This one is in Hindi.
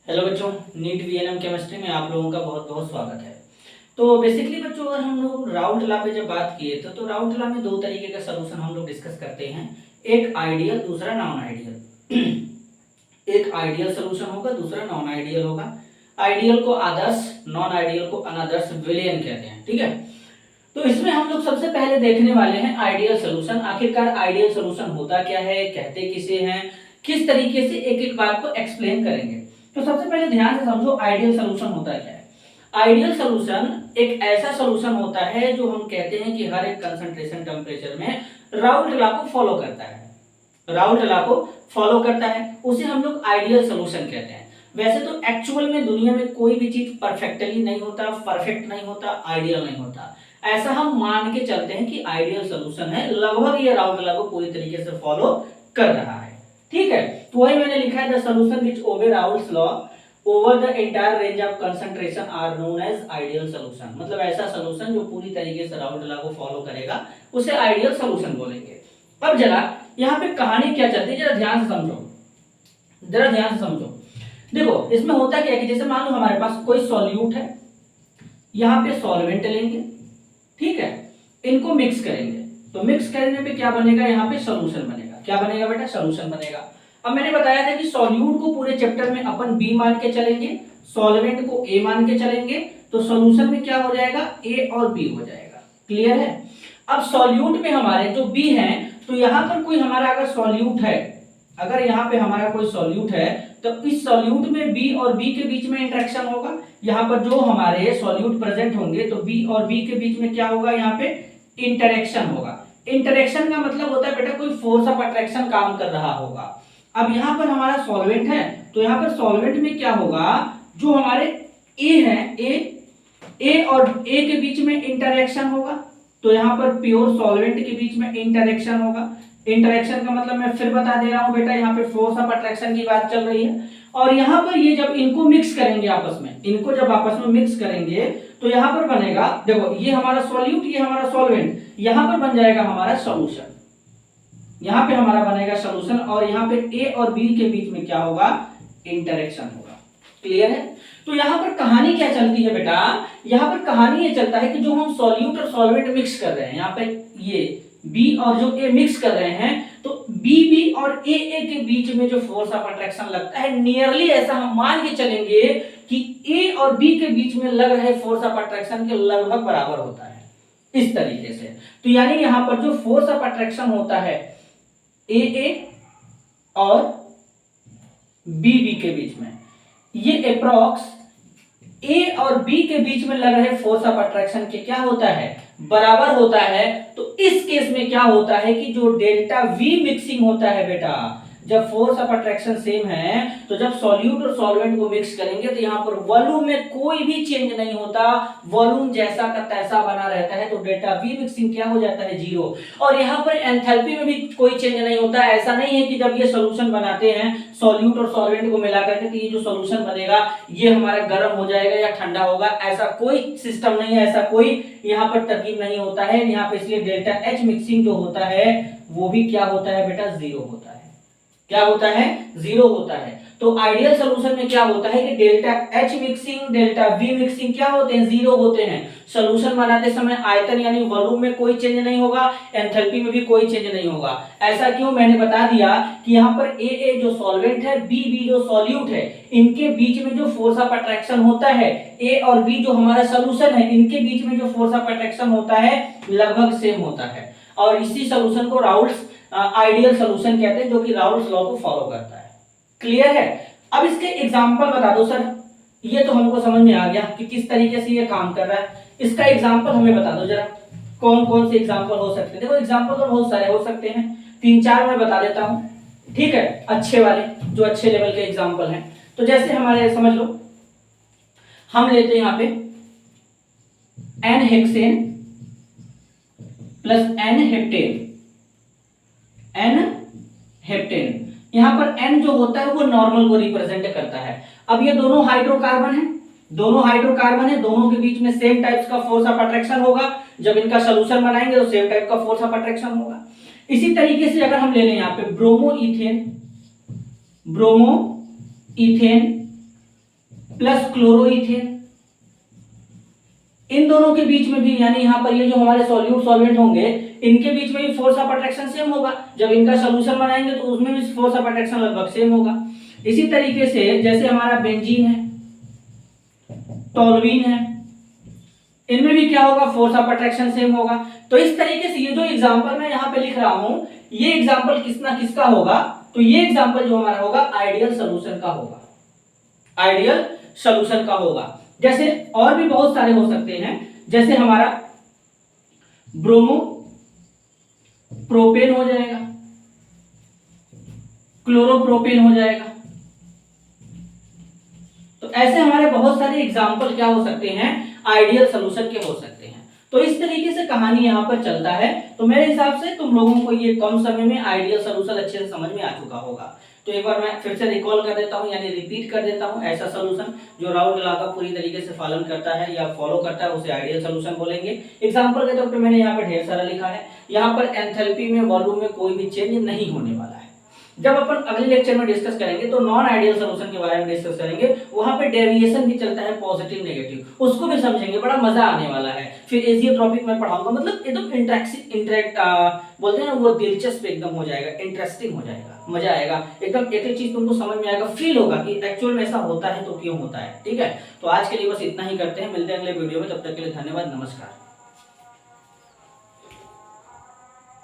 हेलो बच्चों, नीट वीएनएम केमिस्ट्री में आप लोगों का बहुत बहुत स्वागत है। तो बेसिकली बच्चों, अगर हम लोग राउंड लॉ पे जब बात किए तो राउंड लॉ में दो तरीके का सलूशन हम लोग डिस्कस करते हैं। एक आइडियल, दूसरा नॉन आइडियल। एक आइडियल सलूशन होगा, दूसरा नॉन आइडियल होगा। आइडियल को आदर्श, नॉन आइडियल को अनादर्श विलेन कहते हैं। ठीक है, तो इसमें हम लोग सबसे पहले देखने वाले हैं आइडियल सलूशन। आखिरकार आइडियल सलूशन होता क्या है, कहते किसे हैं, किस तरीके से एक एक बात को एक्सप्लेन करेंगे। तो सबसे पहले ध्यान से समझो आइडियल सलूशन होता क्या है। आइडियल सलूशन एक ऐसा सलूशन होता है जो हम कहते हैं कि हर एक कंसंट्रेशन टेम्परेचर में राउल्ट लॉ को फॉलो करता है। राउल्ट लॉ को फॉलो करता है, उसे हम लोग आइडियल सलूशन कहते हैं। वैसे तो एक्चुअल में दुनिया में कोई भी चीज परफेक्टली नहीं होता, परफेक्ट नहीं होता, आइडियल नहीं होता। ऐसा हम मान के चलते हैं कि आइडियल सलूशन है, लगभग ये राउल्ट लॉ को पूरी तरीके से फॉलो कर रहा है। ठीक है, तो वही मैंने लिखा है the solution which obey Raoult's law over the entire range of concentration are known as ideal solution. मतलब ऐसा सॉल्यूशन जो पूरी तरीके से राउल्ट लॉ को फॉलो करेगा उसे आइडियल सॉल्यूशन बोलेंगे। अब जरा यहाँ पे कहानी क्या चलती है, जरा ध्यान से समझो, जरा ध्यान से समझो। देखो इसमें होता क्या है कि जैसे मान लो हमारे पास कोई सॉल्यूट है, यहाँ पे सॉल्वेंट लेंगे, ठीक है, इनको मिक्स करेंगे, तो मिक्स करने पे क्या बनेगा, यहाँ पे सॉल्यूशन बनेगा। क्या बनेगा बेटा, सॉल्यूशन बनेगा। अब मैंने बताया था कि सॉल्यूट को पूरे चैप्टर में अपन बी मान के चलेंगे, सॉल्वेंट को ए मान के चलेंगे, तो सॉल्यूशन में क्या हो जाएगा, ए और बी हो जाएगा। क्लियर है। अब सॉल्यूट में हमारे जो बी है, तो यहाँ पर कोई हमारा अगर सॉल्यूट है, अगर यहाँ पे हमारा कोई सॉल्यूट है, तो इस सॉल्यूट में बी और बी के बीच में इंटरेक्शन होगा। यहाँ पर जो हमारे सॉल्यूट प्रेजेंट होंगे तो बी और बी के बीच में क्या होगा, यहाँ पे इंटरेक्शन होगा। इंटरेक्शन का मतलब होता है बेटा कोई फोर्स ऑफ अट्रैक्शन काम कर रहा होगा। अब यहाँ पर हमारा सॉल्वेंट है, तो यहाँ पर सॉल्वेंट में क्या होगा, जो हमारे ए है, ए और ए के बीच में इंटरेक्शन होगा, तो यहाँ पर प्योर सॉल्वेंट के बीच में इंटरेक्शन होगा। इंटरेक्शन का मतलब मैं फिर बता दे रहा हूं बेटा, यहाँ पे फोर्स ऑफ अट्रैक्शन की बात चल रही है। और यहाँ पर ये जब इनको मिक्स करेंगे आपस में, इनको जब आपस में मिक्स करेंगे तो यहाँ पर बनेगा, देखो ये हमारा सॉल्यूट, ये हमारा सॉल्वेंट, यहाँ पर बन जाएगा हमारा सॉल्यूशन। यहाँ पे हमारा बनेगा सॉल्यूशन और यहाँ पे ए और बी के बीच में क्या होगा, इंटरेक्शन होगा। क्लियर है। तो यहाँ पर कहानी क्या चलती है बेटा, यहाँ पर कहानी ये चलता है कि जो हम सॉल्यूट और सॉल्वेंट मिक्स कर रहे हैं, यहाँ पे ये बी और जो ए मिक्स कर रहे हैं, तो बी और ए के बीच में जो फोर्स ऑफ अट्रैक्शन लगता है, नियरली ऐसा हम मान के चलेंगे कि ए और बी के बीच में लग रहे फोर्स ऑफ अट्रैक्शन के लगभग बराबर होता है, इस तरीके से। तो यानी यहाँ पर जो फोर्स ऑफ अट्रैक्शन होता है ए और बी के बीच में, ये अप्रॉक्स ए और बी के बीच में लग रहे फोर्स ऑफ अट्रैक्शन के क्या होता है, बराबर होता है। तो इस केस में क्या होता है कि जो डेल्टा वी मिक्सिंग होता है बेटा, जब फोर्स ऑफ अट्रैक्शन सेम है, तो जब सॉल्यूट और सॉल्वेंट को मिक्स करेंगे तो यहाँ पर वॉल्यूम में कोई भी चेंज नहीं होता, वॉल्यूम जैसा का तैसा बना रहता है, तो डेल्टा वी मिक्सिंग क्या हो जाता है, जीरो। और यहाँ पर एंथैल्पी में भी कोई चेंज नहीं होता। ऐसा नहीं है कि जब ये सॉल्यूशन बनाते हैं सॉल्यूट और सॉल्वेंट को मिला करके, तो ये जो सॉल्यूशन बनेगा ये हमारा गर्म हो जाएगा या ठंडा होगा, ऐसा कोई सिस्टम नहीं है, ऐसा कोई यहाँ पर तरकीब नहीं होता है यहाँ पे। इसलिए डेल्टा एच मिक्सिंग जो होता है वो भी क्या होता है बेटा, जीरो होता है। क्या होता है, जीरो होता है। तो आइडियल सॉल्यूशन में क्या होता है कि delta H mixing, delta we mixing क्या होते हैं, जीरो होते हैं। सॉल्यूशन बनाते समय आयतन यानी वॉल्यूम में कोई चेंज नहीं होगा, एंथैल्पी में भी कोई चेंज नहीं होगा। ऐसा क्यों, मैंने बता दिया कि यहाँ पर ए जो सॉल्वेंट है, बी जो सॉल्यूट है, इनके बीच में जो फोर्स ऑफ अट्रैक्शन होता है, ए और बी जो हमारा सॉल्यूशन है, इनके बीच में जो फोर्स ऑफ अट्रैक्शन होता है लगभग सेम होता है। और इसी सॉल्यूशन को राउल्ट्स आइडियल सॉल्यूशन कहते हैं, जो कि राउल्ट्स लॉ को फॉलो करता है। क्लियर है। अब इसके एग्जांपल बता दो सर, ये तो हमको समझ में आ गया कि किस तरीके से ये काम कर रहा है। इसका एग्जांपल हमें बता दो जरा, कौन कौन से एग्जांपल हो सकते हैं। देखो एग्जांपल तो बहुत सारे हो सकते हैं, 3-4 मैं बता देता हूं, ठीक है, अच्छे वाले, जो अच्छे लेवल के एग्जांपल हैं। तो जैसे हमारे समझ लो, हम लेते हैं यहाँ पे N hexane plus N heptane, N heptane. यहां पर एन जो होता है वो नॉर्मल को रिप्रेजेंट करता है। अब ये दोनों हाइड्रोकार्बन है, दोनों हाइड्रोकार्बन है, दोनों के बीच में सेम टाइप्स का फोर्स ऑफ अट्रैक्शन होगा। जब इनका सॉल्यूशन बनाएंगे तो सेम टाइप का फोर्स ऑफ अट्रैक्शन होगा। इसी तरीके से अगर हम ले लें यहाँ पे ब्रोमो इथेन प्लस क्लोरोइथेन, इन दोनों के बीच में भी यानी यहाँ पर ये जो हमारे सॉल्यूट सॉल्वेंट होंगे इनके बीच में भी फोर्स ऑफ अट्रैक्शन सेम होगा। जब इनका सोल्यूशन बनाएंगे तो उसमें भी फोर्स ऑफ अट्रैक्शन लगभग सेम होगा। इसी तरीके से जैसे हमारा बेंजीन है, टोल्यूइन है, इनमें भी क्या होगा, फोर्स ऑफ अट्रैक्शन सेम होगा। तो इस तरीके से ये जो एग्जांपल मैं यहाँ पे लिख रहा हूं ये एग्जांपल किसका होगा, तो ये एग्जांपल जो हमारा होगा आइडियल सॉल्यूशन का होगा, आइडियल सॉल्यूशन का होगा। जैसे और भी बहुत सारे हो सकते हैं, जैसे हमारा ब्रोमो प्रोपेन हो जाएगा, क्लोरोप्रोपेन हो जाएगा। तो ऐसे हमारे बहुत सारे एग्जाम्पल क्या हो सकते हैं, आइडियल सॉल्यूशन के हो सकते हैं। तो इस तरीके से कहानी यहां पर चलता है। तो मेरे हिसाब से तुम लोगों को ये कम समय में आइडियल सॉल्यूशन अच्छे से समझ में आ चुका होगा। तो एक बार मैं फिर से रिकॉल कर देता हूं, यानी रिपीट कर देता हूं। ऐसा सॉल्यूशन जो राउंड लॉ का पूरी तरीके से पालन करता है या फॉलो करता है उसे आइडियल सॉल्यूशन बोलेंगे। एग्जांपल के तौर पे मैंने यहाँ पर ढेर सारा लिखा है। यहाँ पर एंथैल्पी में, वॉल्यूम में कोई भी चेंज नहीं होने वाला है। जब अपन अगले लेक्चर में डिस्कस करेंगे तो नॉन आइडियल सॉल्यूशन के बारे में डिस्कस करेंगे, वहां पे डेविएशन भी चलता है, पॉजिटिव नेगेटिव, उसको भी समझेंगे, बड़ा मजा आने वाला है। फिर एजियोट्रॉपिक में पढ़ाऊंगा, मतलब एकदम बोलते हैं ना वो दिलचस्प एकदम हो जाएगा, इंटरेस्टिंग हो जाएगा, मजा आएगा एकदम। एक एक चीज तुमको समझ में आएगा, फील होगा कि एक्चुअल में ऐसा होता है तो क्यों होता है। ठीक है, तो आज के लिए बस इतना ही करते हैं, मिलते हैं अगले वीडियो में, तब तक के लिए धन्यवाद, नमस्कार।